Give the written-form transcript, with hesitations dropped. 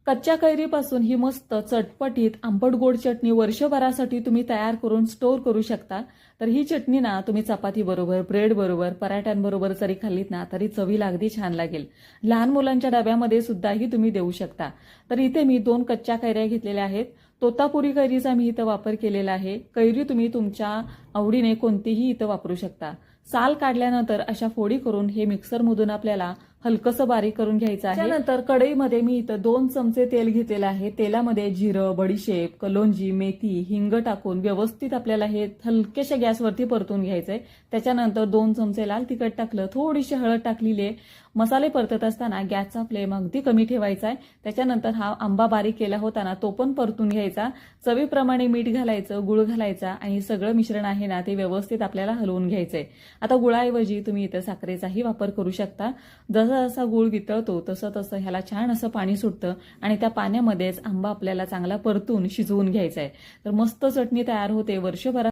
कच्च्या कैरीपासून ही मस्त चटपटीत आंबट गोड चटणी वर्षभरासाठी तुम्ही तयार करून स्टोअर करू शकता। तर ही चटणी ना तुम्ही चपाती बरोबर, ब्रेड बरोबर, पराठ्यांबरोबर जरी खाल्लीत ना तरी चवीला अगदी छान लागेल। लहान मुलांच्या डब्यामध्ये सुद्धा ही तुम्ही देऊ शकता। तर इथे मी 2 कच्च्या कैऱ्या घेतलेल्या आहेत। तोतापुरी कैरीचा मी इथं वापर केलेला आहे। कैरी तुम्ही तुमच्या आवडीने कोणतीही इथं वापरू शकता। साल काढल्यानंतर अशा फोडी करून हे मिक्सरमधून आपल्याला हलकसं बारीक करून घ्यायचं आहे। त्यानंतर कढईमध्ये मी इथं 2 चमचे तेल घेतलेलं आहे। तेलामध्ये जिरं, बडीशेप, कलोंजी, मेथी, हिंग टाकून व्यवस्थित आपल्याला हे हलकेशा गॅसवरती परतून घ्यायचंय। त्याच्यानंतर 2 चमचे लाल तिखट टाकलं, थोडीशी हळद टाकलेली आहे। मसाले परतत असताना गॅसचा फ्लेम अगदी कमी ठेवायचा आहे। त्याच्यानंतर हा आंबा बारीक केला होता ना तो पण परतून घ्यायचा। चवीप्रमाणे मीठ घालायचं, गुळ घालायचा आणि सगळं मिश्रण आहे ना ते व्यवस्थित आपल्याला हलवून घ्यायचंय। आता गुळाऐवजी तुम्ही इथं साखरेचाही वापर करू शकता। जसा जसा गुळ वितळतो तसं तसं ह्याला छान असं पाणी सुटतं आणि त्या पाण्यामध्येच आंबा आपल्याला चांगला परतून शिजवून घ्यायचा आहे। तर मस्त चटणी तयार होते वर्षभरात।